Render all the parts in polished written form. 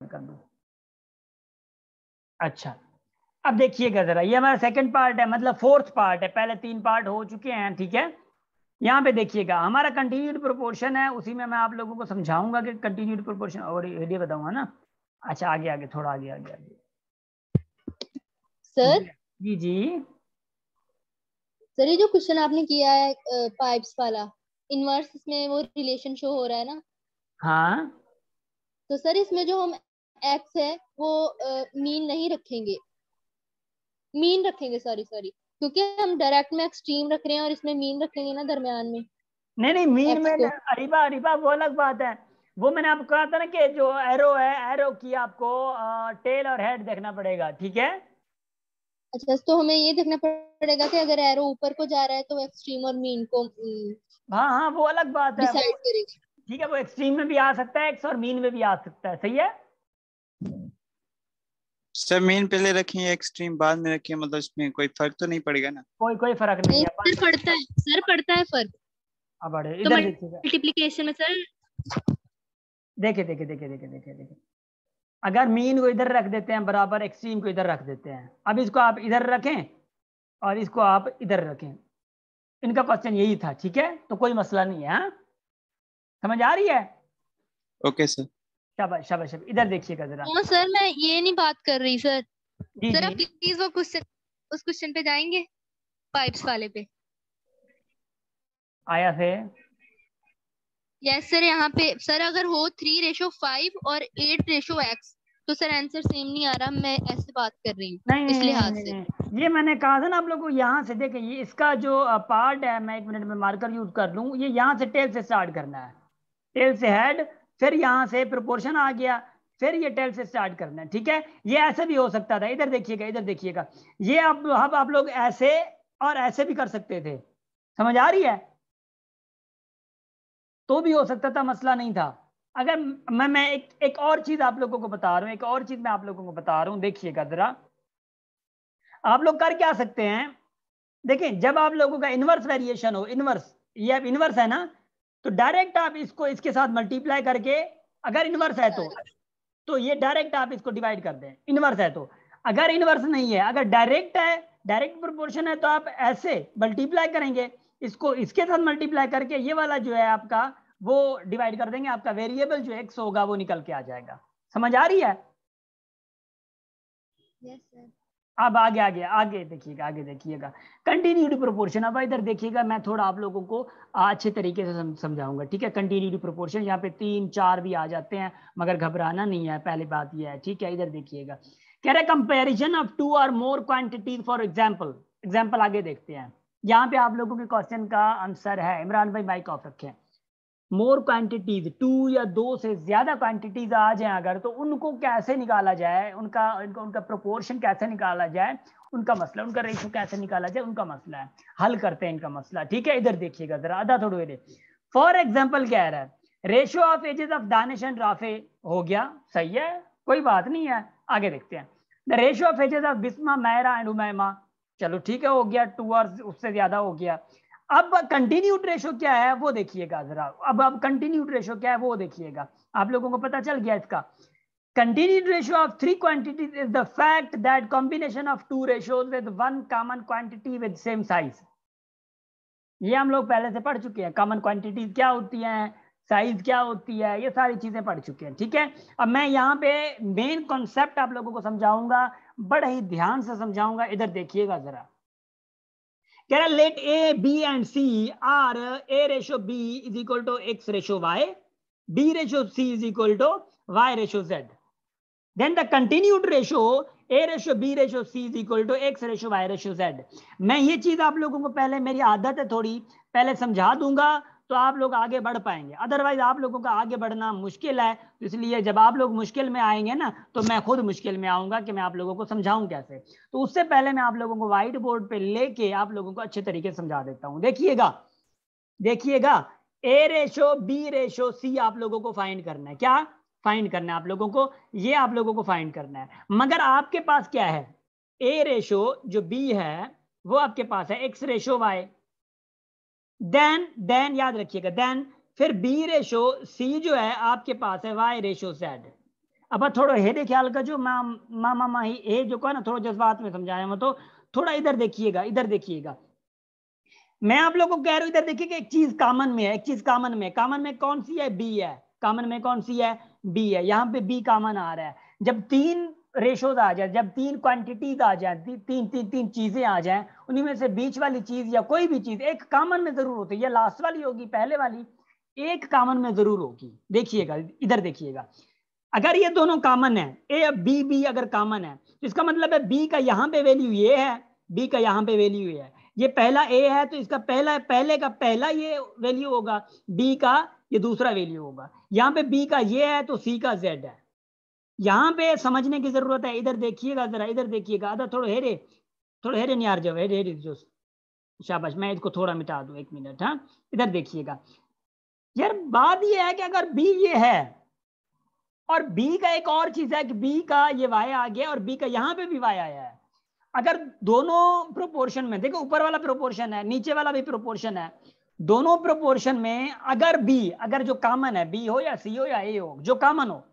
कर दूं। अच्छा, अब देखिएगा जरा, ये हमारा सेकंड पार्ट है, मतलब फोर्थ पार्ट है, पहले 3 पार्ट हो चुके हैं, ठीक है। यहाँ पे देखिएगा हमारा कंटिन्यूड प्रोपोर्शन है, उसी में मैं आप लोगों को समझाऊंगा कि कंटिन्यूड प्रोपोर्शन और ये बताऊंगा ना। अच्छा, आगे आगे थोड़ा आगे आगे आगे सर। जी जी। सर ये जो क्वेश्चन आपने किया है पाइप्स वाला, इनवर्स में वो रिलेशन शो हो रहा है ना, हाँ, तो सर इसमें जो हम एक्स है वो मीन नहीं रखेंगे, मीन रखेंगे, सॉरी सॉरी, क्योंकि हम डायरेक्ट में एक्सट्रीम रख रहे हैं और इसमें मीन रखेंगे ना दरमियान में नहीं नहीं, मीन में एक्स को। अरीबा अरीबा वो अलग बात है। वो मैंने आपको कहा था ना कि जो एरो है, एरो की आपको टेल और हेड देखना पड़ेगा, ठीक है। अच्छा, तो हमें ये देखना पड़ेगा कि अगर एरो ऊपर को जा रहा है तो एक्सट्रीम और मीन को हाँ हाँ, वो अलग बात है वो। डिसाइड करेगा। ठीक है, वो एक्सट्रीम में भी आ सकता है एक्स, और मीन में भी आ सकता है, सही है। सर मेन पहले रखें या एक्सट्रीम बाद में रखें, मतलब इसमें कोई फर्क तो नहीं पड़ेगा ना? कोई कोई फर्क नहीं नहीं है। सर, पड़ता है सर, पड़ता है फर्क। अब बढ़े तो इधर देखिएगा, मल्टीप्लीकेशन में सर, देखिए देखिए देखिए देखिए देखिए देखिए, अगर मीन को इधर रख देते हैं बराबर, एक्सट्रीम को इधर रख देते हैं, अब इसको आप इधर रखें और इसको आप इधर रखें, इनका क्वेश्चन यही था, ठीक है, तो कोई मसला नहीं है। हाँ, समझ आ रही है? Okay sir. शाबाश शाबाश शाबाश, इधर देखिएगा जरा। हाँ सर, मैं ये नहीं बात कर रही सर। जी सर जी, आप प्लीज वो क्वेश्चन, उस क्वेश्चन पे जाएंगे, पाइप्स वाले पे। आया थे। यस सर, यहाँ पे सर अगर हो 3:5 और 8:x, तो सर आंसर सेम नहीं आ रहा, मैं ऐसे बात कर रही हूँ नहीं इस नहीं नहीं लिहाज नहीं से। नहीं, ये मैंने कहा था ना आप लोगों को, यहाँ से देखें, ये इसका जो पार्ट है, मैं 1 मिनट में मार्कर यूज कर लूँ, ये यहाँ से टेल से स्टार्ट करना है, टेल से हेड, फिर यहाँ से प्रोपोर्शन आ गया, फिर ये टेल से स्टार्ट करना है, ठीक है। ये ऐसे भी हो सकता था, इधर देखिएगा इधर देखिएगा, ये आप लोग ऐसे और ऐसे भी कर सकते थे, समझ आ रही है, तो भी हो सकता था, मसला नहीं था। अगर मैं एक और चीज आप लोगों को बता रहा हूँ, एक और चीज मैं आप लोगों को बता रहा हूँ, देखिएगा जरा, आप लोग कर क्या सकते हैं, देखें, जब आप लोगों का इनवर्स वेरिएशन हो, इनवर्स, ये अब इनवर्स है ना, तो डायरेक्ट आप इसको इसके साथ मल्टीप्लाई करके, अगर इनवर्स है तो ये डायरेक्ट आप इसको डिवाइड कर दें, इनवर्स है तो। अगर इनवर्स नहीं है, अगर डायरेक्ट है, डायरेक्ट प्रोपोर्शन है, तो आप ऐसे मल्टीप्लाई करेंगे, इसको इसके साथ मल्टीप्लाई करके ये वाला जो है आपका, वो डिवाइड कर देंगे, आपका वेरिएबल जो एक्स होगा वो निकल के आ जाएगा। समझ आ रही है? Yes sir. अब आगे आगे आगे देखिएगा, आगे देखिएगा, कंटिन्यूड प्रोपोर्शन। अब इधर देखिएगा, मैं थोड़ा आप लोगों को अच्छे तरीके से समझाऊंगा, ठीक है। कंटिन्यूड प्रोपोर्शन यहाँ पे 3 4 भी आ जाते हैं, मगर घबराना नहीं है, पहली बात यह है, ठीक है। इधर देखिएगा, कह रहे कंपेरिजन ऑफ 2 और मोर क्वांटिटीज फॉर एग्जाम्पल, एग्जाम्पल आगे देखते हैं। यहाँ पे आप लोगों के क्वेश्चन का आंसर है, इमरान भाई माइक ऑफ रखें, मोर क्वांटिटीज, 2 या 2 से ज्यादा क्वांटिटीज आ जाए अगर, तो उनको कैसे निकाला जाए, उनका उनका उनका प्रोपोर्शन कैसे निकाला जाए, उनका मसला, उनका रेशो कैसे निकाला जाए, उनका मसला है, हल करते हैं इनका मसला, ठीक है। इधर देखिएगा जरा, आधा थोड़ा दे, फॉर एग्जाम्पल कह रहा है, ratio of ages of Danish and Rafe, हो गया, सही है, कोई बात नहीं है। आगे देखते हैं, the ratio of ages of Bisma Maira and Umaima, चलो ठीक है, हो गया, 2 और उससे ज्यादा हो गया। अब कंटिन्यूड रेशो क्या है वो देखिएगा जरा, अब कंटिन्यूड रेशो क्या है वो देखिएगा, आप लोगों को पता चल गया इसका। Continued ratio of 3 quantities is the fact that combination of 2 ratios with 1 common quantity with same size. ये हम लोग पहले से पढ़ चुके हैं, कॉमन क्वांटिटीज क्या होती हैं, साइज क्या होती है, ये सारी चीजें पढ़ चुके हैं, ठीक है। अब मैं यहाँ पे मेन कॉन्सेप्ट आप लोगों को समझाऊंगा, बड़े ही ध्यान से समझाऊंगा, इधर देखिएगा जरा। कह रहा let A B and C are A ratio B is equal to X ratio Y, B ratio C is equal to Y ratio Z, then the continued ratio a ratio b ratio c is equal to x ratio y ratio z। मैं ये चीज आप लोगों को पहले, मेरी आदत है थोड़ी, पहले समझा दूंगा तो आप लोग आगे बढ़ पाएंगे, अदरवाइज आप लोगों का आगे बढ़ना मुश्किल है। तो इसलिए जब आप लोग मुश्किल में आएंगे ना, तो मैं खुद मुश्किल में आऊंगा कि मैं आप लोगों को समझाऊं कैसे। तो उससे पहले मैं आप लोगों को व्हाइट बोर्ड पे लेके आप लोगों को अच्छे तरीके से समझा देता हूं। देखिएगा देखिएगा, ए रेशो बी रेशो सी आप लोगों को फाइंड करना है, क्या फाइंड करना है आप लोगों को, ये आप लोगों को फाइंड करना है। मगर आपके पास क्या है, ए रेशो जो बी है वो आपके पास है एक्स रेशो वाई, देन याद रखिएगा, देन फिर बी रेशो सी जो है आपके पास है वाई रेशो जेड। अब थोड़ा हेरे ख्याल का जो मामा माही ए जो का ना थोड़ा जज्बात में समझाया मैं, तो थोड़ा इधर देखिएगा, इधर देखिएगा। मैं आप लोगों को कह रहा हूं इधर देखिए कि एक चीज कॉमन में है, एक चीज कॉमन में, कॉमन में कौन सी है? बी है। कॉमन में कौन सी है? बी है। यहाँ पे बी कॉमन आ रहा है। जब तीन रेशोज आ जाए, जब तीन क्वांटिटीज आ जाए, तीन तीन तीन चीजें आ जाएं, उन्हीं में से बीच वाली चीज या कोई भी चीज एक कॉमन में जरूर होती है, या लास्ट वाली होगी पहले वाली, एक कॉमन में जरूर होगी। देखिएगा इधर देखिएगा, अगर ये दोनों कॉमन है, ए बी बी अगर कॉमन है तो इसका मतलब है बी का यहाँ पे वैल्यू ये है, बी का यहाँ पे वैल्यू ये है, ये पहला ए है तो इसका पहले का पहला ये वैल्यू होगा, बी का ये दूसरा वैल्यू होगा। यहाँ पे बी का ये है तो सी का जेड है। यहाँ पे समझने की जरूरत है, इधर देखिएगा जरा, इधर देखिएगा। अदा थोड़ा हेरे नहीं यार, जब हेरे जो शाबाश, मैं इसको थोड़ा मिटा दूं, 1 मिनट। हाँ इधर देखिएगा यार, बात ये है कि अगर बी ये है और बी का एक और चीज है कि बी का ये वाई आ गया और बी का यहाँ पे भी वाई आया है, अगर दोनों प्रोपोर्शन में, देखो ऊपर वाला प्रोपोर्शन है, नीचे वाला भी प्रोपोर्शन है, दोनों प्रोपोर्शन में अगर बी, अगर जो कॉमन है, बी हो या सी हो या ए हो, जो कॉमन हो,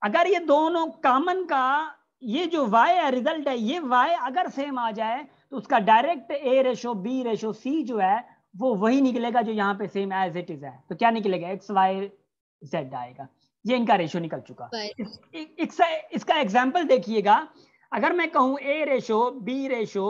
अगर ये दोनों कॉमन का ये जो y है रिजल्ट है, ये y अगर सेम आ जाए तो उसका direct a ratio b ratio c जो है वो वही निकलेगा जो यहाँ पे सेम एज इट इज है। तो क्या निकलेगा? x y z आएगा। ये इनका रेशो निकल चुका। इसका एग्जाम्पल देखिएगा, अगर मैं कहूं a रेशो b रेशो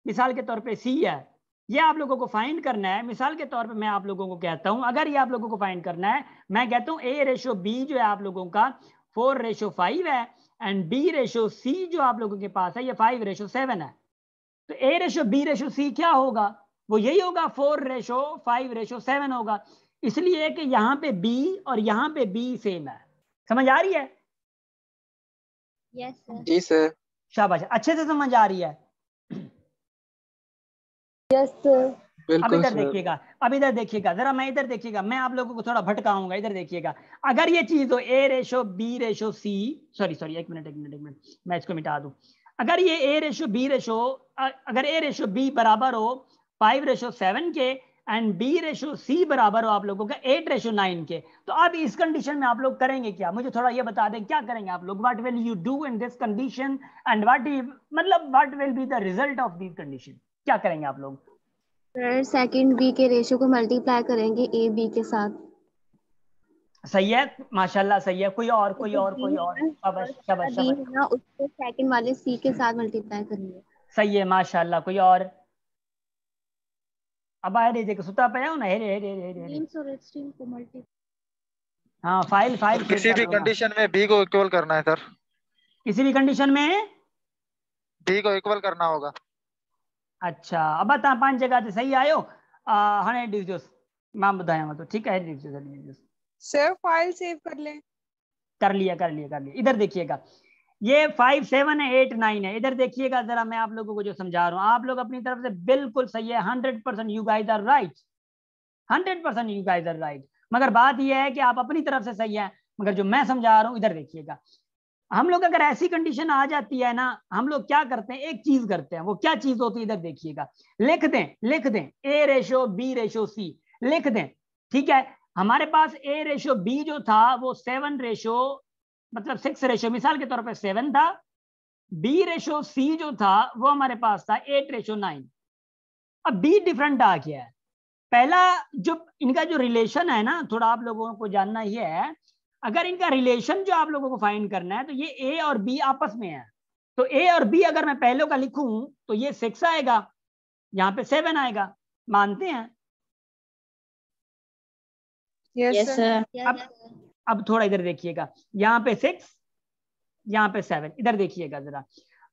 मिसाल के तौर पे c है, ये आप लोगों को फाइंड करना है। मिसाल के तौर पे मैं आप लोगों को कहता हूं, अगर ये आप लोगों को फाइंड करना है, मैं कहता हूं a रेशो b जो है आप लोगों का 4:5 है, एंड b रेशो c जो आप लोगों के पास है ये 5:7 है। तो a ratio b ratio c क्या होगा? वो यही होगा, 4:5:7 होगा। इसलिए कि यहाँ पे b और यहाँ पे b सेम है। समझ आ रही है? Yes sir. जी सर। शाबाश, अच्छे से समझ आ रही है। Yes sir. अब बिल्कुल इधर सर। देखिएगा, अब इधर देखिएगा जरा, मैं इधर देखिएगा, मैं आप लोगों को थोड़ा भटकाऊंगा। इधर देखिएगा, अगर ये चीज हो a ratio b ratio c, sorry 1 minute, मैं इसको मिटा दूं। अगर ये a रेशो b रेशो, अगर a रेशो b बराबर हो 5:7 के एंड b रेशो c बराबर हो आप लोगों का 8:9 के, तो अब इस कंडीशन में आप लोग करेंगे क्या? मुझे थोड़ा ये बता दें, क्या करेंगे आप लोग? What will you do in this condition and what will be the result of this condition? क्या करेंगे आप लोग? सर सेकंड बी के रेशियो को मल्टीप्लाई करेंगे ए बी के साथ। सही है, माशाल्लाह सही है। कोई और शाबाश शाबाश बी शाबाश, है ना, उसको सेकंड वाले सी के साथ मल्टीप्लाई करेंगे। सही है माशाल्लाह। कोई और? अब आए रे देखो सुता पाया हो ना, हेरे हेरे हेरे हेरे। मींस और एक्सट्रीम को मल्टीप्लाई। हाँ फाइल किसी भी कंडीशन में बी को इक्वल करना है सर। किसी भी कंडीशन में बी को इक्वल करना होगा। अच्छा, अब बता 5 जगह से सही आयो। हने डिजोस मैं बताया तो ठीक है। डिजोस सर फाइल सेव कर लें। कर लिया। इधर देखिएगा, ये 5 7 है 8 9 है। इधर देखिएगा जरा, मैं आप लोगों को जो समझा रहा हूँ, आप लोग अपनी तरफ से बिल्कुल सही है, 100% you guys are right, 100% you guys are right. मगर बात यह है कि आप अपनी तरफ से सही है, मगर जो मैं समझा रहा हूँ इधर देखिएगा, हम लोग अगर ऐसी कंडीशन आ जाती है ना, हम लोग क्या करते हैं, एक चीज करते हैं। वो क्या चीज होती है? इधर देखिएगा, लिख दें a ratio b ratio c लिख दें। ठीक है, हमारे पास a रेशो b जो था वो 7 रेशो मतलब 6 रेशो मिसाल के तौर पर 7 था। b रेशो c जो था वो हमारे पास था 8:9। अब b डिफरेंट आ गया है। पहला जो इनका जो रिलेशन है ना, थोड़ा आप लोगों को जानना ही है, अगर इनका रिलेशन जो आप लोगों को फाइंड करना है तो ये a और b आपस में है। तो a और b अगर मैं पहले का लिखूं तो ये 6 आएगा, यहाँ पे 7 आएगा। मानते हैं? Yes sir. अब थोड़ा इधर देखिएगा, यहाँ पे 6 यहाँ पे 7, इधर देखिएगा जरा।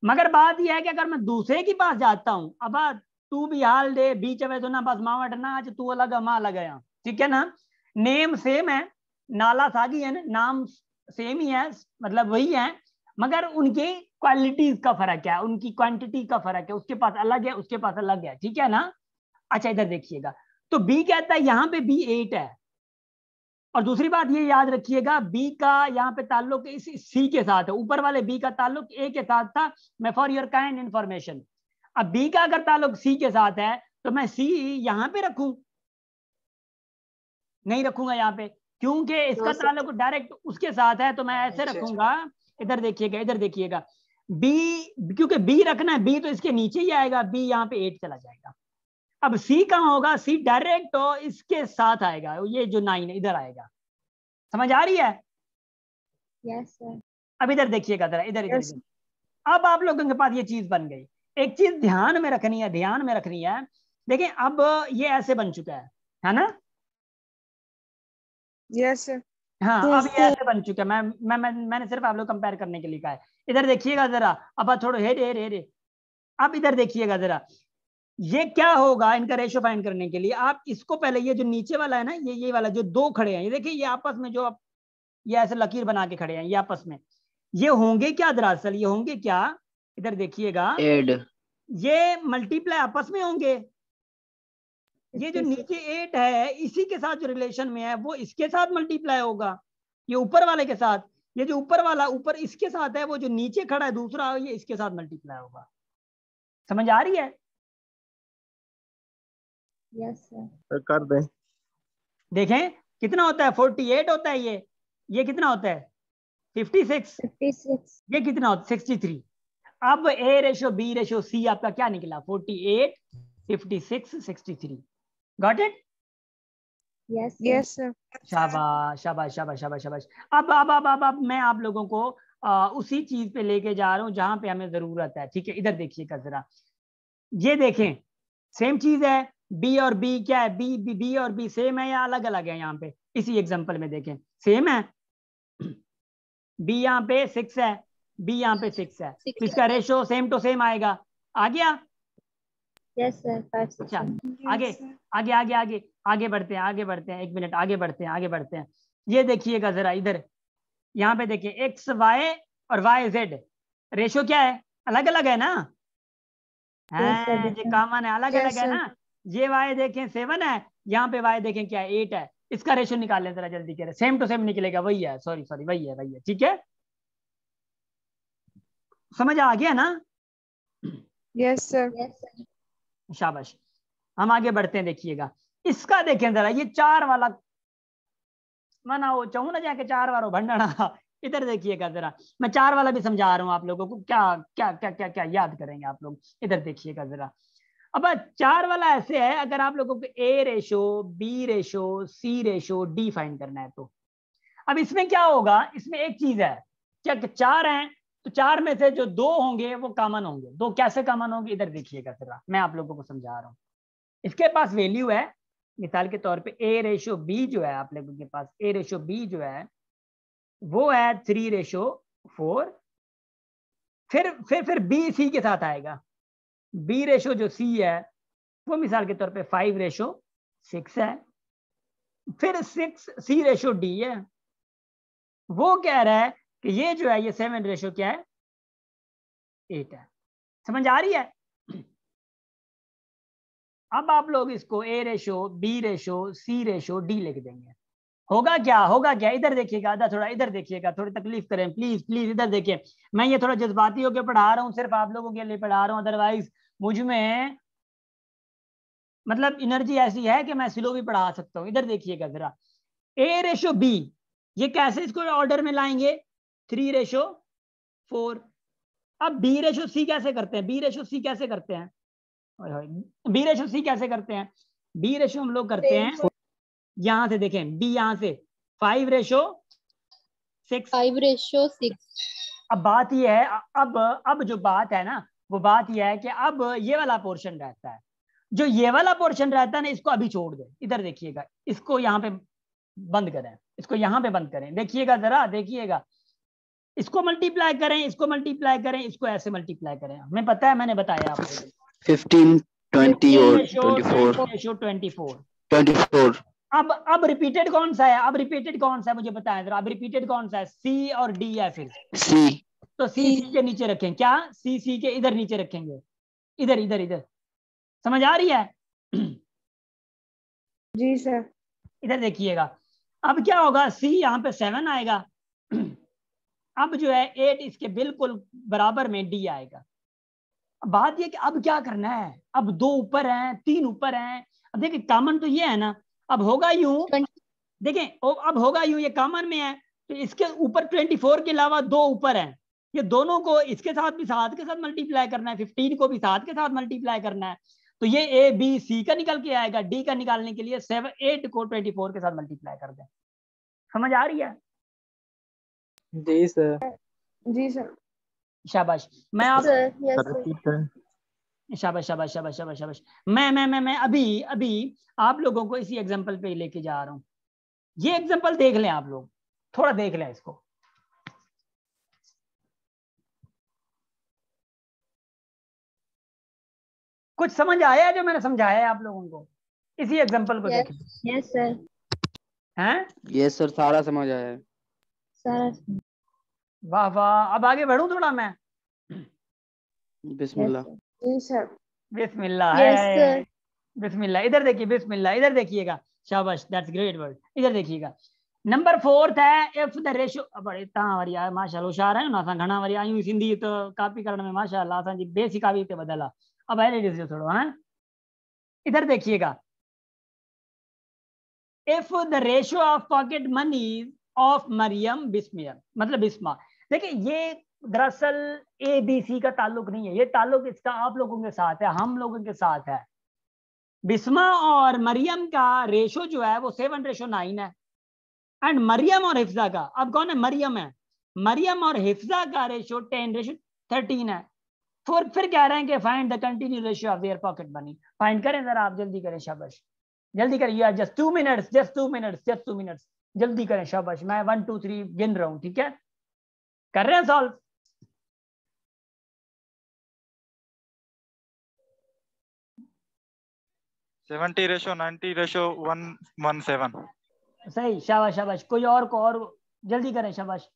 मगर बात यह है कि अगर मैं दूसरे के पास जाता हूँ, अब तू भी हाल दे बीच में तो ना बस मावट ना, आज तू अलग माँ अलग है, ठीक है ना, नेम सेम है, नाला सागी है ना, नाम सेम ही है, मतलब वही है, मगर उनके क्वालिटीज का फर्क है, उनकी क्वांटिटी का फर्क है, उसके पास अलग है उसके पास अलग है, ठीक है ना। अच्छा इधर देखिएगा, तो बी कहता है यहाँ पे बी 8 है, और दूसरी बात ये याद रखिएगा बी का यहाँ पे ताल्लुक इस सी के साथ है, ऊपर वाले बी का ताल्लुक ए के साथ था। मैं फॉर योर काइंड इंफॉर्मेशन, अब बी का अगर ताल्लुक सी के साथ है तो मैं सी यहाँ पे रखूं? नहीं रखूंगा यहाँ पे, क्योंकि इसका ताल्लुक डायरेक्ट उसके साथ है, तो मैं ऐसे रखूंगा, इधर देखिएगा, इधर देखिएगा, बी, क्योंकि बी रखना है, बी तो इसके नीचे ही आएगा, बी यहाँ पे 8 चला जाएगा। अब सी कहाँ होगा, सी डायरेक्ट तो इसके साथ आएगा, ये जो 9 इधर आएगा। समझ आ रही है? Yes sir. अब इधर देखिएगा जरा, इधर इधर इधर। अब आप लोगों के पास ये चीज बन गई। एक चीज ध्यान में रखनी है, ध्यान में रखनी है। देखिए अब ये ऐसे बन चुका है ना? Yes sir. हाँ, अब ये ऐसे बन चुका है। मैंने सिर्फ आप लोग कंपेयर करने के लिए कहा है। इधर देखिएगा जरा, अब थोड़ा हे। अब इधर देखिएगा जरा, ये क्या होगा, इनका रेशो फाइंड करने के लिए आप इसको पहले, ये जो नीचे वाला है ना, ये वाला जो दो खड़े हैं, ये देखिए, ये आपस में जो आप ये ऐसे लकीर बना के खड़े हैं, ये आपस में ये होंगे क्या दरअसल, ये होंगे क्या, इधर देखिएगा, एड, ये मल्टीप्लाई आपस में होंगे। ये जो नीचे 8 है, इसी के साथ जो रिलेशन में है वो इसके साथ मल्टीप्लाई होगा, ये ऊपर वाले के साथ। ये जो ऊपर वाला ऊपर इसके साथ है, वो जो नीचे खड़ा है दूसरा, ये इसके साथ मल्टीप्लाई होगा। समझ आ रही है? Yes sir. तो कर दे। देखें कितना होता है, 48 होता है ये कितना होता है, 56। ये कितना होता है, 63। अब ए रेशो बी रेशो सी आपका क्या निकला, 48, 56, 63। Got it? Yes yes sir. शाबाश शाबाश शाबाश शाबाश शाबाश। अब मैं आप लोगों को उसी चीज पे लेके जा रहा हूं जहां पे हमें जरूरत है। ठीक है, इधर देखिएगा जरा, ये देखें सेम चीज है, बी और बी क्या है, बी और बी सेम है या अलग अलग है? यहाँ पे इसी एग्जांपल में देखें, सेम है। बी यहाँ पे 6 है, बी यहाँ पे 6 है, तो इसका रेशो सेम टू सेम आएगा। आ गया? Yes sir. अच्छा, आगे आगे आगे आगे आगे बढ़ते हैं, एक मिनट, आगे बढ़ते हैं। ये देखिएगा जरा इधर, यहाँ पे देखिए, एक्स वाई और वाई जेड रेशो क्या है, अलग अलग है ना? ये कॉमन है, अलग अलग है ना? ये वाई देखें 7 है, यहाँ पे वाई देखें क्या है, 8 है। इसका रेशो निकालें जरा जल्दी करें, सेम टू सेम निकलेगा, वही है, सॉरी वही है। ठीक है, समझ आ गया ना? Yes sir. शाबाश। हम आगे बढ़ते हैं, देखिएगा इसका देखें जरा, ये 4 वाला मना वो चाहूँ ना जाके 4 वारों भंडना। इधर देखिएगा जरा, मैं 4 वाला भी समझा रहा हूँ आप लोगों को, क्या क्या क्या क्या क्या याद करेंगे आप लोग। इधर देखिएगा जरा, अब 4 वाला ऐसे है, अगर आप लोगों को ए रेशो बी रेशो सी रेशो डी फाइंड करना है तो अब इसमें क्या होगा, इसमें एक चीज है, क्या 4 हैं तो 4 में से जो 2 होंगे वो कॉमन होंगे। 2 कैसे कॉमन होंगे, इधर देखिएगा जरा, मैं आप लोगों को समझा रहा हूँ। इसके पास वैल्यू है, मिसाल के तौर पे ए रेशो बी जो है, आप लोगों के पास ए रेशो बी जो है वो है 3:4। फिर बी सी के साथ आएगा, बी रेशो जो सी है वो मिसाल के तौर पे 5:6 है। फिर 6 सी रेशो डी है, वो कह रहा है कि ये जो है ये 7 रेशो क्या है, 8 है। समझ आ रही है? अब आप लोग इसको ए रेशो बी रेशो सी रेशो डी लिख देंगे। होगा क्या, इधर देखिएगा, थोड़ा इधर देखिएगा, थोड़ी तकलीफ करें प्लीज इधर देखिए। मैं ये थोड़ा जज्बाती होकर पढ़ा रहा हूँ, सिर्फ आप लोगों के लिए पढ़ा रहा हूँ, अदरवाइज मुझ में मतलब एनर्जी ऐसी है कि मैं स्लो भी पढ़ा सकता हूँ। इधर देखिएगा जरा, ए रेशो बी, ये कैसे इसको ऑर्डर में लाएंगे, 3:4। अब बी रेशो सी कैसे करते हैं, बी रेशो सी कैसे करते हैं, बी रेशो हम लोग करते हैं यहां से, देखें बी यहां से 5:6। अब बात ये है, अब जो बात है ना, वो बात ये है कि अब ये वाला पोर्शन रहता है, जो ये वाला पोर्शन रहता है ना, इसको अभी छोड़ दे। इधर देखिएगा, इसको यहाँ पे बंद करें, इसको यहाँ पे बंद करें, देखिएगा जरा, देखिएगा इसको मल्टीप्लाई करें, इसको ऐसे मल्टीप्लाई करें। हमें पता है, मैंने बताया आपको 15, 20 और 24। अब रिपीटेड कौन सा है, मुझे बताएं जरा, अब रिपीटेड कौन सा है, सी और डी है? फिर सी, तो सी के नीचे रखें, क्या सी के इधर नीचे रखेंगे, इधर। समझ आ रही है? जी सर। इधर देखिएगा, अब क्या होगा, सी यहाँ पे 7 आएगा, अब जो है 8 इसके बिल्कुल बराबर में डी आएगा। बात ये कि अब क्या करना है, अब 2 ऊपर हैं, 3 ऊपर हैं। अब देखिए कॉमन तो ये है ना, अब होगा यूं, देखें अब होगा यूं, ये कॉमन में है तो इसके ऊपर 24 के अलावा 2 ऊपर हैं, ये दोनों को इसके साथ भी 7 के साथ मल्टीप्लाई करना है, 15 को भी 7 के साथ मल्टीप्लाई करना है, तो ये ए बी सी का निकल के आएगा। डी का निकालने के लिए 7 8 को 24 के साथ मल्टीप्लाई कर दें। समझ आ रही है? जी सर। जी सर। शाबाश। मैं आप सर यस सर। रिपीट करें। शाबाश शाबाश शाबाश शाबाश शाबाश। मैं अभी आप लोगों को इसी एग्जांपल पे लेके जा रहा हूं। ये एग्जांपल देख लें, आप लोग थोड़ा देख लें इसको। कुछ समझ आया जो मैंने समझाया है आप लोगों को? इसी एग्जांपल को देखें। Yes sir. हैं? यस सर, सारा समझ आया है। सर वाह वाह। अब आगे बढ़ूं थोड़ा मैं? बिस्मिल्लाह। जी सर। बिस्मिल्लाह यस है। सर। बिस्मिल्लाह। इधर देखिए, बिस्मिल्लाह इधर देखिएगा। शाबाश, दैट्स ग्रेट वर्ड। इधर देखिएगा, नंबर 4 है इफ द रेशियो। बड़े ता वरिया माशाल्लाह होशियार है ना, असां घणा वरी आयूं सिंधी तो कॉपी करण में माशाल्लाह असांजी बेसिक कावी ते बदला। अब है ॾिसो थोड़ो। हां इधर देखिएगा, if the ratio of pocket money of Mariam Bismiya, मतलब बिस्मा। देखिए ये दरअसल ए बी सी का ताल्लुक नहीं है, ये ताल्लुक इसका आप लोगों के साथ है, हम लोगों के साथ है। बिस्मा और मरियम का रेशो जो है वो 7:9 है, एंड मरियम और हिफ्जा का, अब कौन है? मरियम है। मरियम और हिफ्जा का रेशो 10:13 है। फिर कह रहे हैं कि find the continue ratio of their pocket money. Find करें जरा, आप जल्दी करें, शाबाश जल्दी करें। यार just 2 minutes, just 2 minutes, just 2 minutes, जल्दी करें, शाबाश। मैं 1 2 3 गिन रहा हूं, ठीक है? कर रहे हैं सॉल्व? Seventy ratio 90 ratio 117। सही, शाबाश शाबाश। कोई और को और जल्दी करें, शाबाश।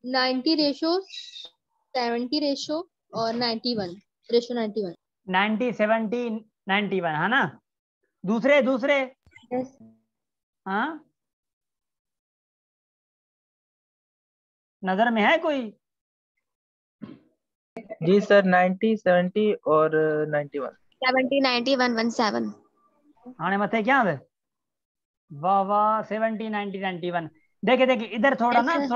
नाइन्टी रेशो 70 रेशो और 91 रेशो 91। 90 70 91 है ना? दूसरे दूसरे यस। हाँ नजर में है कोई? जी सर, 90 70 और 91। 70 90 117। आने मत है क्या है? वाह वाह, 70 90 91। देखे देखे इधर थोड़ा ना,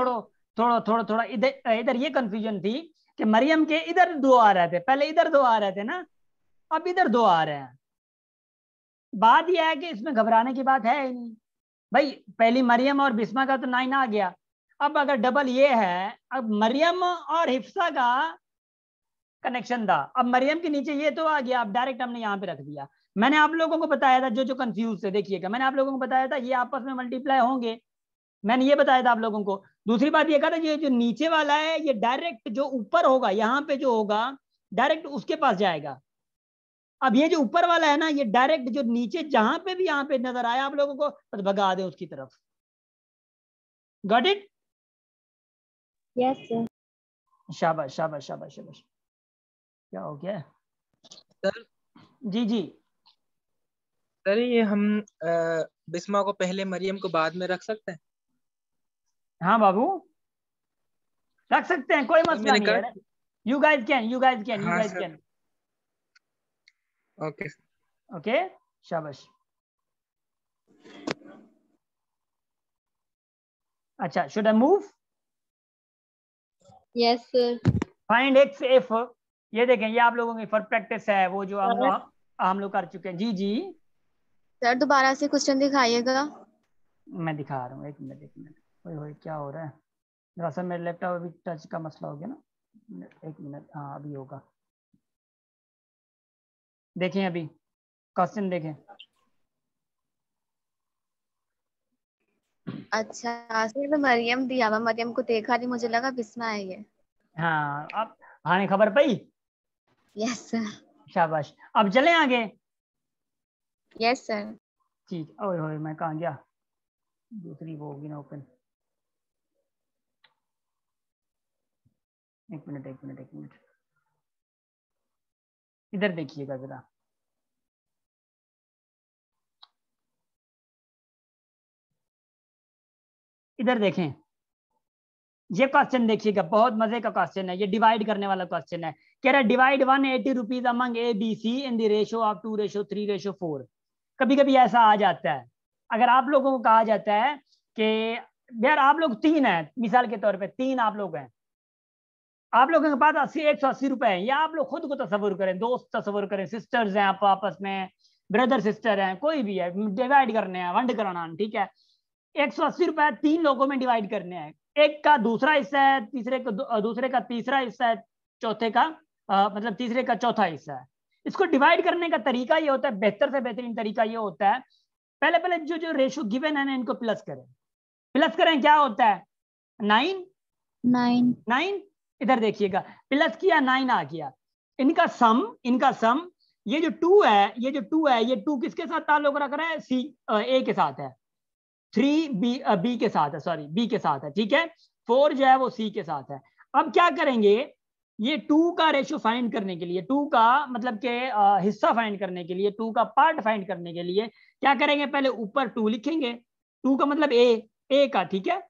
थोड़ा इधर इधर ये कंफ्यूजन थी कि मरियम के इधर 2 आ रहे थे, पहले इधर 2 आ रहे थे ना, अब इधर 2 आ रहे हैं। बात यह है कि इसमें घबराने की बात है ही नहीं भाई। पहली मरियम और बिस्मा का तो 9 आ गया। अब अगर डबल ये है, अब मरियम और हिफ्सा का कनेक्शन था, अब मरियम के नीचे ये तो आ गया, अब डायरेक्ट हमने यहाँ पे रख दिया। मैंने आप लोगों को बताया था, जो जो कंफ्यूज थे देखिएगा, मैंने आप लोगों को बताया था ये आपस में मल्टीप्लाई होंगे, मैंने ये बताया था आप लोगों को। दूसरी बात ये कहा था, ये जो नीचे वाला है ये डायरेक्ट जो ऊपर होगा, यहाँ पे जो होगा डायरेक्ट उसके पास जाएगा। अब ये जो ऊपर वाला है ना, ये डायरेक्ट जो नीचे जहां पे भी यहाँ पे नजर आया आप लोगों को, बस भगा दे उसकी तरफ। Got it? Yes sir. शाबाश शाबाश शाबाश शाबाश। क्या हो गया? सर जी जी। सर ये हम बिस्मा को पहले, मरियम को बाद में रख सकते हैं? हाँ बाबू रख सकते हैं, कोई मसला मैंने नहीं है। You guys can, you guys can, you हाँ guys sir. Can. Okay. Okay शाबाश। अच्छा, should I move? Yes sir. Find x if, ये देखें ये आप लोगों की फॉर प्रैक्टिस है, वो जो हम लोग कर चुके हैं। जी जी सर दोबारा से क्वेश्चन दिखाइएगा। मैं दिखा रहा हूँ, एक मिनट एक मिनट। ओए क्या हो रहा है? दरअसल मेरे लैपटॉप अभी टच का मसला हो गया ना, एक मिनट। हाँ अभी होगा। देखें अभी क्वेश्चन देखें। अच्छा सिर्फ मरियम दिया हुआ, मरियम को देखा नहीं, मुझे लगा बिस्मा है ये। हाँ अब हाँ खबर पाई। Yes sir. शाबाश। अब चलें आगे। Yes sir. ठीक। ओए होए मैं कहाँ गया? दूसरी वो होगी ना ओपन। एक मिनट एक मिनट एक मिनट, इधर देखिएगा जरा। इधर देखें, ये क्वेश्चन देखिएगा, बहुत मजे का क्वेश्चन है, ये डिवाइड करने वाला क्वेश्चन है। कह रहा है divide 180 rupees among A B C in the ratio of 2:3:4। कभी कभी ऐसा आ जाता है, अगर आप लोगों को कहा जाता है कि यार आप लोग 3 हैं, मिसाल के तौर पे 3 आप लोग हैं, आप लोगों के पास 180 रुपए हैं, या आप लोग खुद को तस्वुर करें, दोस्त तस्वुर करें, सिस्टर्स हैं आप आपस में, ब्रदर सिस्टर हैं, कोई भी है, डिवाइड करने हैं, वंड कराना, ठीक है। 180 रुपए 3 लोगों में डिवाइड करने हैं, एक का दूसरा हिस्सा है, दूसरे का तीसरा हिस्सा है, चौथे का मतलब तीसरे का चौथा हिस्सा है। इसको डिवाइड करने का तरीका ये होता है, बेहतर से बेहतरीन तरीका ये होता है, पहले पहले जो जो रेशो गिवन है ना इनको प्लस करें। प्लस करें, क्या होता है? 9 इधर देखिएगा, प्लस किया 9 आ गया। इनका सम ये जो 2 है, ये 2 किसके साथ ताल्लुक रख रहा है? ए के साथ है, 3 बी के साथ है, सॉरी बी के साथ है, ठीक है। 4 जो है वो सी के साथ है। अब क्या करेंगे, ये 2 का रेशो फाइंड करने के लिए, 2 का मतलब के हिस्सा फाइंड करने के लिए, 2 का पार्ट फाइंड करने के लिए क्या करेंगे, पहले ऊपर 2 लिखेंगे, 2 का मतलब ए का, ठीक है।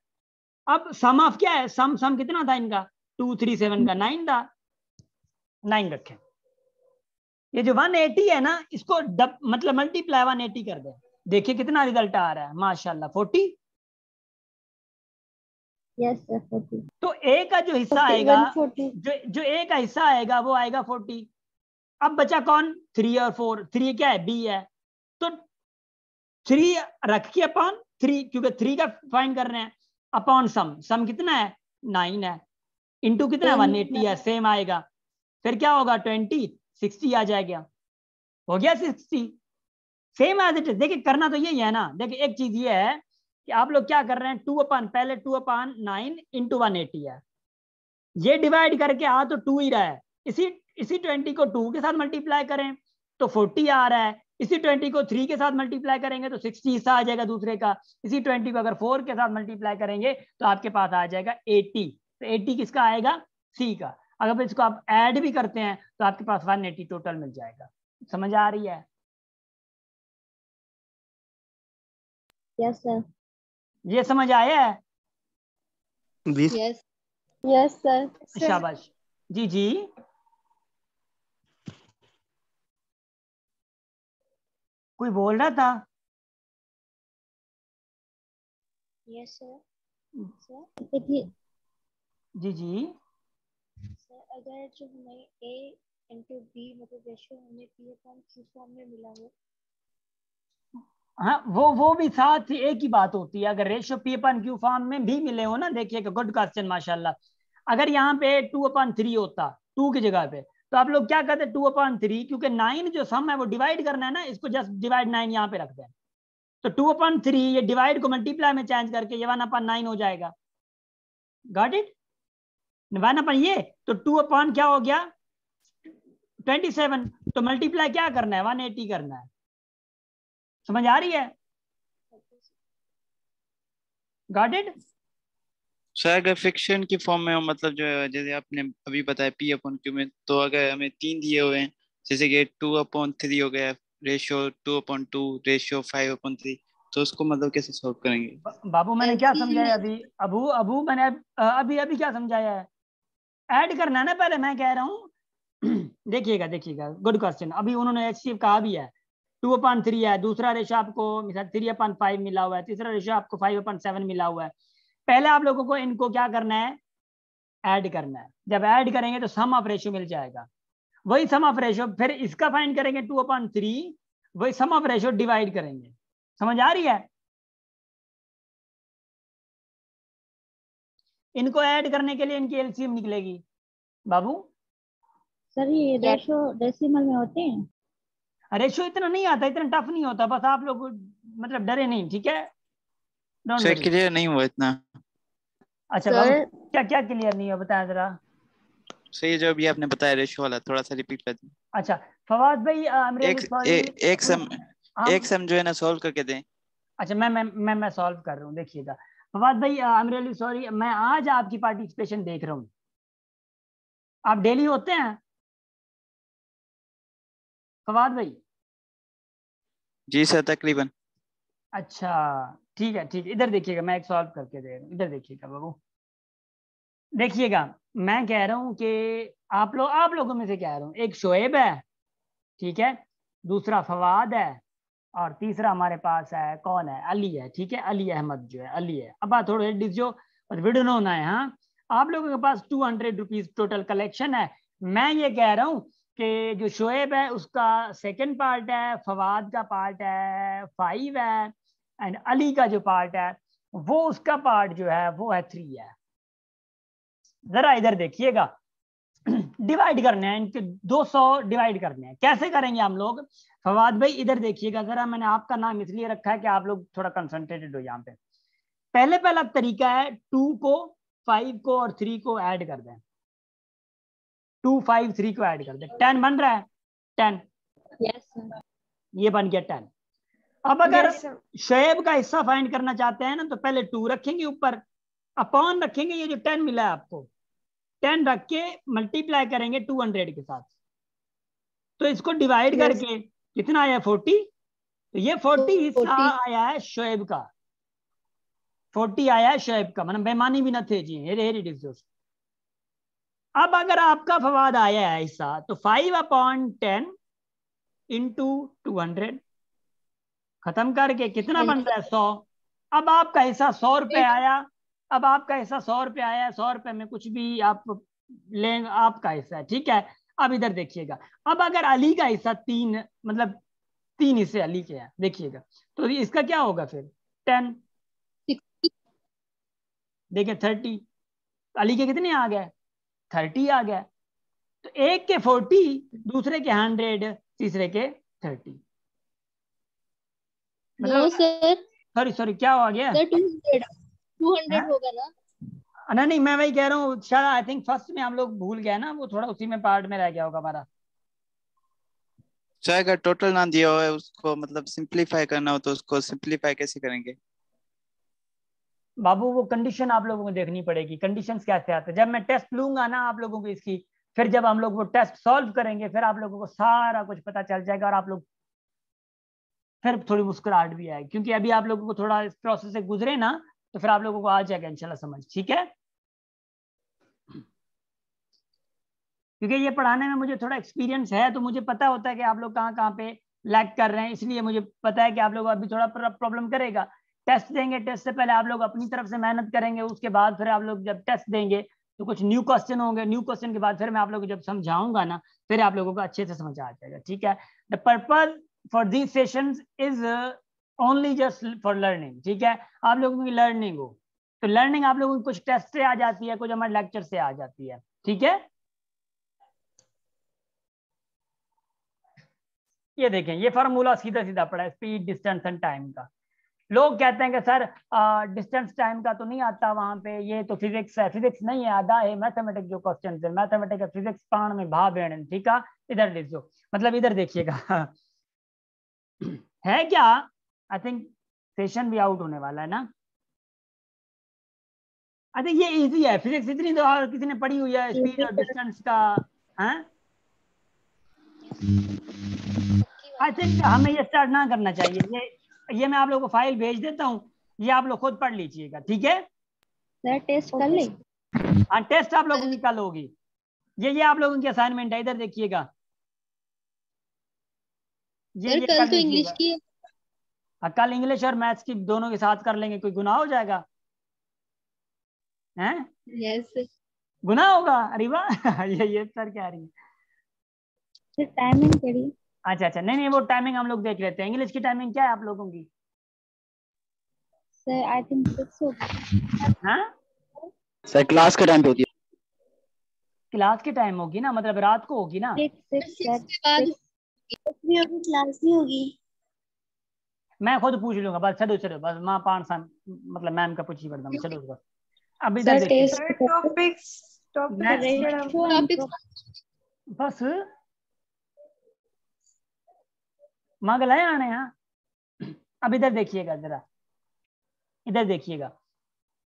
अब सम ऑफ क्या है, सम कितना था इनका? 2 3 7 का 9 था, 9 रखें। ये जो 180 है ना, इसको मतलब मल्टीप्लाई 180 कर दे, देखिए कितना रिजल्ट आ रहा है, माशाल्लाह 40। Yes sir 40। तो ए का जो हिस्सा आएगा, जो ए का हिस्सा आएगा वो आएगा 40। अब बचा कौन? 3 और 4। 3 क्या है? बी है, तो 3 रख के अपॉन 3, क्योंकि 3 का फाइंड कर रहे हैं, अपॉन सम कितना है? 9 है, इंटू कितना है? 180 है, सेम आएगा। फिर क्या होगा? 20 60 आ जाएगा, हो गया 60, सेम एज इट इज। देखिए करना तो यही है ना। देखिए एक चीज ये है कि आप लोग क्या कर रहे हैं, 2/9 इंटू 180 है, ये डिवाइड करके आ तो 2 ही रहा है, इसी 20 को 2 के साथ मल्टीप्लाई करें तो 40 आ रहा है, इसी 20 को 3 के साथ मल्टीप्लाई करेंगे तो 60 हिस्सा आ जाएगा दूसरे का, इसी 20 को अगर 4 के साथ मल्टीप्लाई करेंगे तो आपके पास आ जाएगा 80। तो 80 किसका आएगा? सी का। अगर इसको आप ऐड भी करते हैं तो आपके पास 180 टोटल मिल जाएगा। समझ आ रही है? Yes sir. ये समझ आया है? Yes yes sir. शाबाश जी जी। कोई बोल रहा था? Yes sir. सर जी जी। सर अगर जो हमें ए इंटू बी मतलब रेशियो हमें पी अपॉन क्यू फॉर्म में मिला हो, हाँ वो भी साथ ही एक ही बात होती है, अगर ratio P upon Q form में भी मिले हो ना। देखिएगा, गुड क्वेश्चन माशाल्लाह। अगर यहाँ पे 2/3 होता 2 की जगह पे, तो आप लोग क्या करते? 2/3, क्योंकि 9 जो सम है वो डिवाइड करना है ना, इसको जस्ट डिवाइड 9 यहाँ पे रख दें, तो 2/3 ये डिवाइड को मल्टीप्लाई में चेंज करके ये 1/9 हो जाएगा। Got it? 1 ये तो 2 क्या हो गया? 27। तो मल्टीप्लाई क्या करना है? 180 करना है। समझ आ रही है? Got it? सर अगर फ्रिक्शन की फॉर्म में हो, मतलब जो जैसे आपने अभी बताया P/Q में, तो अगर हमें 3 दिए हुए हैं, जैसे कि 2/3 हो गया, रेशियो 2/2, रेशियो 5/3, तो उसको मतलब कैसे सॉल्व करेंगे? बाबू मैंने क्या LCM समझाया अभी? अबू मैंने अभी क्या समझाया है? ऐड करना है ना पहले, मैं कह रहा हूँ। देखिएगा, गुड क्वेश्चन। अभी उन्होंने एचसीएफ कहा भी है, 2/3 है, दूसरा रेशो आपको मिसाल 3/5 मिला हुआ है, तीसरा रेशो आपको 5/7 मिला हुआ है। पहले आप लोगों को इनको क्या करना है? ऐड करना है। जब ऐड करेंगे तो सम ऑफ रेशो मिल जाएगा, वही सम ऑफ रेशो फिर इसका फाइंड करेंगे 2/3, वही सम ऑफ रेशो डिवाइड करेंगे। समझ आ रही है? इनको ऐड करने के लिए इनकी एलसीएम निकलेगी बाबू। सर ये रेशो डेसिमल में होते हैं? रेशो इतना नहीं आता, इतना टफ नहीं होता, बस आप लोग मतलब डरे नहीं, ठीक है? Don't sir worry. क्लियर नहीं हुआ इतना। अच्छा बाबू, क्या क्या क्लियर नहीं हुआ, बताया जरा। सही, जो अभी आपने बताया रेशियो वाला, थोड़ा सा रिपीट कर दें। अच्छा फवाद भाई, एक सम जो है ना सॉल्व करके दें। अच्छा मैं सॉल्व कर रहा हूँ, देखिएगा। फवाद भाई आई एम रियली सॉरी, मैं आज आपकी पार्टिसिपेशन देख रहा हूँ। आप डेली होते हैं फवाद भाई? जी सर, तकरीबन। अच्छा ठीक है ठीक है, इधर देखिएगा, मैं एक सॉल्व करके दे रहा हूँ, इधर देखिएगा बाबू। देखिएगा मैं कह रहा हूँ कि आप लोगों में से कह रहा हूँ, एक शोएब है, ठीक है, दूसरा फवाद है, और तीसरा हमारे पास है कौन है, अली है, ठीक है, अली अहमद जो है, अली है। अब बात थोड़े जो विडनो ना है, हाँ आप लोगों के पास 200 रुपीज टोटल कलेक्शन है। मैं ये कह रहा हूँ कि जो शोएब है उसका सेकंड पार्ट है, फवाद का पार्ट है 5 है, एंड अली का जो पार्ट है वो उसका पार्ट जो है वो है 3 है। जरा इधर देखिएगा, डिवाइड करने हैं इनके, 200 डिवाइड करने हैं, कैसे करेंगे हम लोग? फवाद भाई इधर देखिएगा जरा, मैंने आपका नाम इसलिए रखा है कि आप लोग थोड़ा कंसंट्रेटेड हो यहाँ पे। पहला तरीका है 2 को 5 को और 3 को ऐड कर दें, 2 5 3 को ऐड कर दें, 10 बन रहा है, 10 ये बन गया 10। अब अगर शोएब का हिस्सा फाइंड करना चाहते हैं ना तो पहले 2 रखेंगे ऊपर, अपॉन रखेंगे ये जो 10 मिला है आपको, 10 रख के मल्टीप्लाई करेंगे 200 के साथ, तो इसको डिवाइड करके कितना आया 40, तो ये 40 हिस्सा आया है शोएब का, 40 आया है शोएब का, मतलब बेमानी भी न थे जी, हेरी डिस्कस। अब अगर आपका फवाद आया है हिस्सा तो 5/10 इंटू 200, खत्म करके कितना बन रहा है 100। अब आपका हिस्सा 100 रुपए आया, अब आपका हिस्सा 100 रुपए आया, 100 रुपए में कुछ भी आप लेंगे, आपका हिस्सा है, ठीक है। अब इधर देखिएगा, अब अगर अली का हिस्सा 3, मतलब 3 हिस्से अली के हैं, देखिएगा तो इसका क्या होगा फिर 10, देखिए 30, अली के कितने आ गए 30 आ गया, तो एक के 40, दूसरे के 100, तीसरे के 30, मतलब सॉरी क्या हो गया सर 200 होगा ना? नहीं मैं वही कह रहा हूँ, शायद आई थिंक फर्स्ट में हम लोग भूल गए ना, वो थोड़ा उसी में पार्ट में रह गया होगा हमारा। चाहे अगर टोटल ना दिया हो है उसको मतलब सिंपलीफाई करना हो तो उसको सिंपलीफाई कैसे करेंगे? बाबू वो कंडीशन आप लोगों को देखनी पड़ेगी, कंडीशंस कैसे आते हैं, जब मैं टेस्ट लूंगा ना आप लोगों को इसकी, फिर जब हम लोग वो टेस्ट सॉल्व करेंगे फिर आप लोगों को सारा कुछ पता चल जाएगा, और आप लोग फिर थोड़ी मुस्कुराहट भी आएगी, क्योंकि अभी आप लोगों को थोड़ा इस प्रोसेस से गुजरे ना तो फिर आप लोगों को आ जाएगा इंशाल्लाह समझ, ठीक है। क्योंकि ये पढ़ाने में मुझे थोड़ा एक्सपीरियंस है, तो मुझे पता होता है कि आप लोग कहाँ कहाँ पे लैग कर रहे हैं, इसलिए मुझे पता है कि आप लोग अभी थोड़ा प्रॉब्लम करेगा। टेस्ट देंगे, टेस्ट से पहले आप लोग अपनी तरफ से मेहनत करेंगे, उसके बाद फिर आप लोग जब टेस्ट देंगे तो कुछ न्यू क्वेश्चन होंगे, न्यू क्वेश्चन के बाद फिर मैं आप लोगों को जब समझाऊंगा ना फिर आप लोगों को अच्छे से समझ आ जाएगा, ठीक है। The purpose for these sessions is only just for learning, ठीक है, आप लोगों की लर्निंग हो, तो लर्निंग आप लोगों की कुछ टेस्ट से आ जाती है, कुछ हमारे लेक्चर से आ जाती है, ठीक है। ये देखें, ये फार्मूला सीधा सीधा पड़ा है, स्पीड डिस्टेंस एंड टाइम का। लोग कहते हैं कि सर डिस्टेंस टाइम का तो नहीं आता वहां पे, ये तो फिजिक्स है, फिजिक्स नहीं है, आधा है मैथमेटिक्स जो क्वेश्चन है, मैथमेटिक्स फिजिक्स पाण में भा बेण, ठीक है। इधर देखो, मतलब इधर देखिएगा है क्या, आई थिंक सेशन भी आउट होने वाला है ना, आई थिंक ये इजी है, फिजिक्स इतनी तो किसी ने पढ़ी हुई है, स्पीड और डिस्टेंस का है। आई थिंक हमें ये स्टार्ट ना करना चाहिए, ये मैं आप लोगों को फाइल भेज देता हूँ, ये आप लोग खुद पढ़ लीजिएगा, ठीक है। सर टेस्ट कर ले, हाँ टेस्ट आप लोगों की कल होगी, ये आप लोगों की असाइनमेंट है, इधर देखिएगा, ये कल तो इंग्लिश की है। हाँ कल इंग्लिश और मैथ्स की दोनों के साथ कर लेंगे, कोई गुनाह हो जाएगा हैं? यस गुनाह होगा, अरे वाह ये सर क्या रही है, टाइमिंग करिए। अच्छा नहीं वो टाइमिंग हम लोग देख लेते हैं, इंग्लिश की टाइमिंग क्या है आप लोगों की? सर आई थिंक 6 होगी। हाँ सर क्लास के टाइम पे होती है, क्लास के टाइम होगी ना, मतलब रात को होगी ना, 6 के बाद क्लास नहीं होगी। मैं खुद पूछ लूंगा बस, चलो बस माँ 5 साल मतलब मैम का पूछ ही पड़ता, चलो बस। अब इधर देखिए बस मगल है आने यहाँ। अब इधर देखिएगा जरा, इधर देखिएगा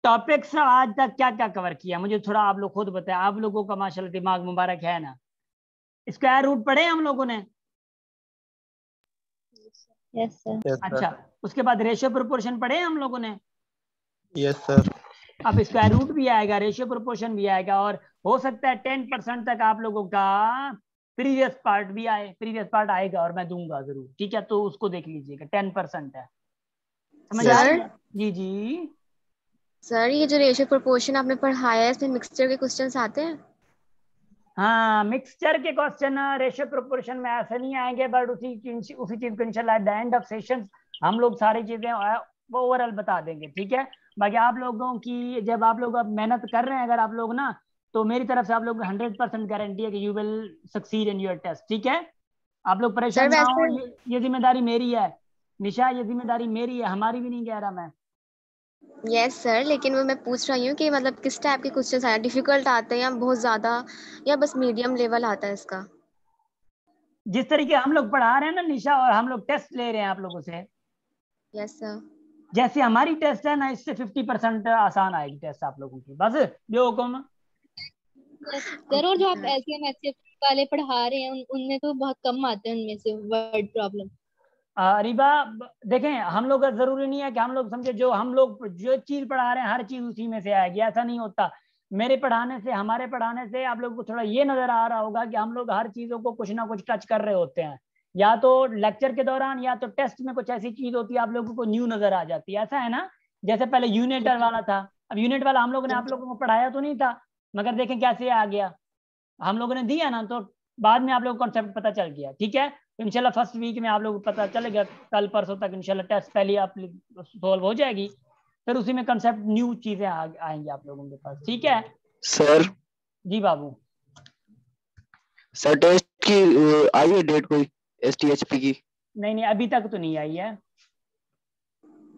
टॉपिक्स आज तक क्या क्या कवर किया, मुझे थोड़ा आप लोग खुद बताएं, आप लोगों का माशाल्लाह दिमाग मुबारक है ना। स्क्वायर रूट पढ़े हम लोगों ने? Yes sir. अच्छा, उसके बाद रेशियो प्रोपोर्शन पढ़े हम लोगों ने? Yes sir. अब स्क्वायर रूट भी आएगा, रेशियो प्रोपोर्शन भी आएगा, और हो सकता है 10% तक आप लोगों का प्रीवियस पार्ट भी आए, प्रीवियस पार्ट आएगा और मैं दूंगा जरूर, ठीक है? तो उसको देख लीजिएगा, 10% है, समझ आ रही है? जी जी सर, ये जो रेशियो प्रोपोर्शन आपने पढ़ाया है इसमें मिक्सचर के क्वेश्चंस आते हैं? हाँ, मिक्सचर के क्वेश्चन रेशियो प्रोपोर्शन में ऐसे नहीं आएंगे, बट उसी चीज को इंशाल्लाह at the end of session हम लोग सारी चीजें ओवरऑल बता देंगे, ठीक है? बाकी आप लोगों की, जब आप लोग अब मेहनत कर रहे हैं अगर आप लोग ना, तो मेरी तरफ से आप लोग 100% गारंटी है कि you will succeed in your test, ठीक है? आप लोग परेशान ना हो, ये जिम्मेदारी मेरी है निशा, ये जिम्मेदारी मेरी है, हमारी भी नहीं कह रहा मैं। यस सर, लेकिन वो मैं पूछ रही हूँ कि मतलब किस टाइप के क्वेश्चंस आए, डिफिकल्ट आते हैं या बहुत ज्यादा, या बस मीडियम लेवल आता है इसका? जिस तरीके हम लोग पढ़ा रहे हैं ना निशा, और हम लोग टेस्ट ले रहे हैं आप लोगों से, यस सर। जैसे हमारी टेस्ट है ना, इससे 50% आसान आएगी टेस्ट आप लोगों की, बस जो हुक्म। जरूर, जो आप SEM वाले पढ़ा रहे हैं उनमें तो बहुत कम आते हैं, उनमें से वर्ड प्रॉब्लम। रिबा, देखें हम लोग का जरूरी नहीं है कि हम लोग समझे, जो हम लोग जो चीज पढ़ा रहे हैं हर चीज उसी में से आएगी, ऐसा नहीं होता। मेरे पढ़ाने से, हमारे पढ़ाने से आप लोगों को थोड़ा ये नजर आ रहा होगा कि हम लोग हर चीजों को कुछ ना कुछ टच कर रहे होते हैं, या तो लेक्चर के दौरान या तो टेस्ट में कुछ ऐसी चीज होती है आप लोगों को न्यू नजर आ जाती है, ऐसा है ना? जैसे पहले यूनिट वाला था, अब यूनिट वाला हम लोगों ने आप लोगों को पढ़ाया तो नहीं था, मगर देखें कैसे आ गया, हम लोगों ने दिया ना, तो बाद में आप लोगों को कॉन्सेप्ट पता चल गया, ठीक है? तो इंशाल्लाह फर्स्ट वीक में आप लोगों को पता चलेगा, कल परसों तक इंशाल्लाह टेस्ट पहले आप सॉल्व हो जाएगी, फिर उसी में कंसेप्ट न्यू चीजें आएंगी आप लोगों के पास, ठीक है? सर। जी बाबू। सर, टेस्ट की आई है डेट कोई STHP की? नहीं, अभी तक तो नहीं आई है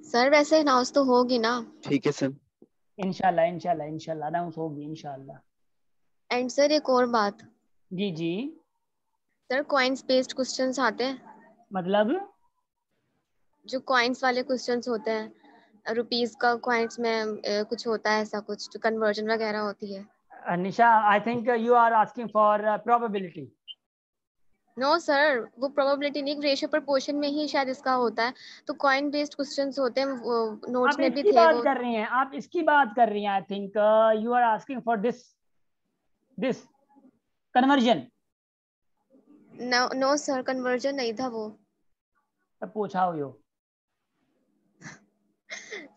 सर, वैसे अनाउंस तो होगी ना? ठीक है सर। इंशाल्लाह अनाउंस होगी इंशाल्लाह। एंड सर, एक और बात। जी जी। सर, कॉइन्स बेस्ड क्वेश्चंस आते हैं? मतलब जो कॉइन्स वाले क्वेश्चंस होते हैं, रुपीस का कॉइन्स में कुछ होता है ऐसा कुछ, जो कन्वर्जन वगैरह होती है? Nisha, I think you are asking for probability. No sir, वो प्रोबेबिलिटी नहीं, रेशियो प्रोपोर्शन में ही शायद इसका होता है, तो कॉइन बेस्ड क्वेश्चंस होते हैं, नोट्स आप में भी इसकी थे बात वो। कर रही हैं, आप इसकी बात कर रही हैं, I think you are asking for this conversion. No sir, conversion नहीं था वो पूछा हो यो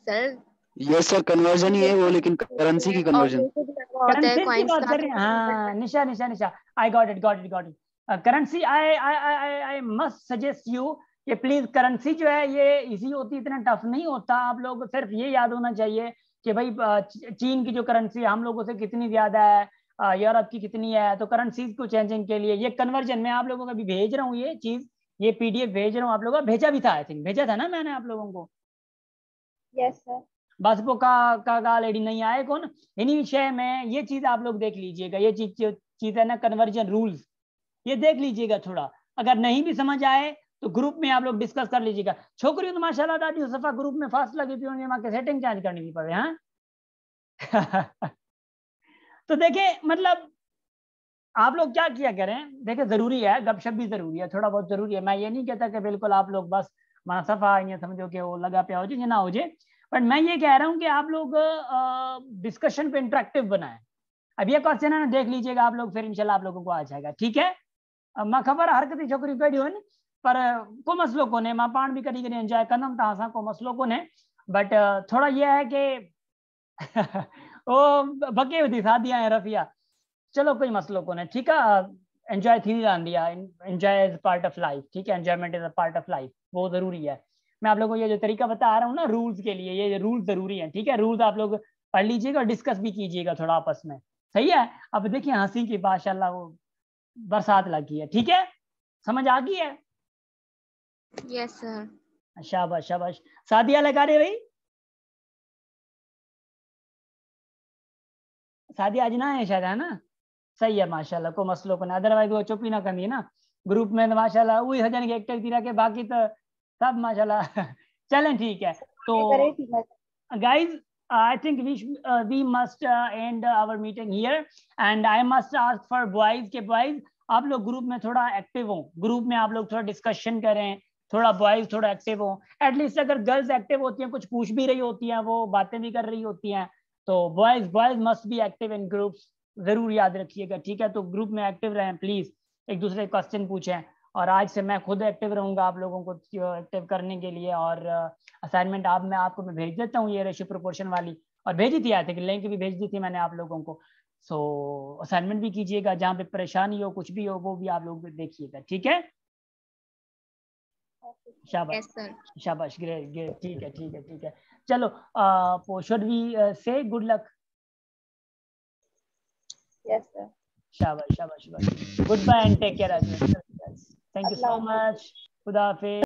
सर। यस सर, कन्वर्जन ही है वो, लेकिन करेंसी की कन्वर्जन होता है करेंसी की कॉइन्स बात कर रही हैं? हाँ Nisha, I got it. Currency, I must suggest you कि प्लीज करेंसी जो है ये इजी होती, इतना टफ नहीं होता। आप लोग सिर्फ ये याद होना चाहिए कि भाई चीन की जो करेंसी हम लोगों से कितनी ज्यादा है, यूरोप की कितनी है, तो करेंसीज को चेंजिंग के लिए ये कन्वर्जन मैं आप लोगों को अभी भेज रहा हूँ, ये चीज, ये PDF भेज रहा हूँ आप लोगों को, भेजा भी था, आई थिंक भेजा था ना मैंने आप लोगों को? Yes sir. बस वो का लेडी नहीं आए कौन, इन्हीं विषय में ये चीज आप लोग देख लीजिएगा, ये चीज है ना कन्वर्जन रूल्स, ये देख लीजिएगा थोड़ा। अगर नहीं भी समझ आए तो ग्रुप में आप लोग डिस्कस कर लीजिएगा। छोकरियों तो माशाल्लाह दादी सफा ग्रुप में फास्ट लगी थी, उन्हें के सेटिंग चेंज करनी पड़े। हाँ तो देखें, मतलब आप लोग क्या किया करें, देखें जरूरी है, गपशप भी जरूरी है, थोड़ा बहुत जरूरी है। मैं ये नहीं कहता कि बिल्कुल आप लोग बस माना सफा ये समझो कि वो लगा पे हो जाए ना हो जाए, बट मैं ये कह रहा हूँ कि आप लोग डिस्कशन पे इंटरेक्टिव बनाएं। अब ये क्वेश्चन है ना, देख लीजिएगा आप लोग, फिर इंशाल्लाह आप लोगों को आ जाएगा, ठीक है? मां खबर हर किसी छोकरी कड़ी हो पर को मसलों को ने मां पान भी करी करी एंजॉय करना था को मसलों को ने, बट थोड़ा ये है कि वो बके होती शादियां है रफिया, चलो कोई मसलों को नहीं, ठीक है? एंजॉय थी दिया, enjoy is part of life, ठीक है? Enjoyment is a part of life, वो जरूरी है। मैं आप लोगों को ये जो तरीका बता रहा हूँ ना रूल्स के लिए, ये रूल्स जरूरी है, ठीक है? रूल्स आप लोग पढ़ लीजिएगा और डिस्कस भी कीजिएगा थोड़ा आपस में, सही है? अब देखिए हंसी की माशाल्लाह वो बरसात लगी है, ठीक है? समझ आ गई है? Yes sir. शाबाश शाबाश। सादिया लगा रहे भाई, सादिया आज ना है शायद, है ना? सही है माशाल्लाह, को मसलों को ना, अदरवाइज वो चुप ही ना करनी ना ग्रुप में, तो माशाल्लाह वही हजन के एक तीरा के बाकी तो सब माशाल्लाह चलें, ठीक है? तो guys, I think we must end our meeting here, and I must ask for boys के boys आप लोग ग्रुप में थोड़ा एक्टिव हो, ग्रुप में आप लोग थोड़ा डिस्कशन करें, थोड़ा बॉयज थोड़ा एक्टिव हो, एटलीस्ट अगर गर्ल्स एक्टिव होती हैं, कुछ पूछ भी रही होती हैं, वो बातें भी कर रही होती हैं, तो boys must be active in groups, जरूर याद रखिएगा, ठीक है। तो ग्रुप में एक्टिव रहें प्लीज, एक दूसरे क्वेश्चन पूछें, और आज से मैं खुद एक्टिव रहूंगा आप लोगों को एक्टिव करने के लिए। और असाइनमेंट मैं आपको भेज देता हूँ, ये रेशियो प्रोपोर्शन वाली, और भेजी थी आई थिंक, लिंक भी भेज दी थी मैंने आप लोगों को। सो असाइनमेंट भी कीजिएगा, जहाँ पे परेशानी हो कुछ भी हो वो भी आप लोग देखिएगा, ठीक है। शाबाश शाबाश, ग्रेट ग्रेट, ठीक है ठीक है ठीक है। चलो should we say good luck? Yes sir. शाबाश शाबाश शाबाश, good bye and take care. Thank you so much, खुदा हाफिज।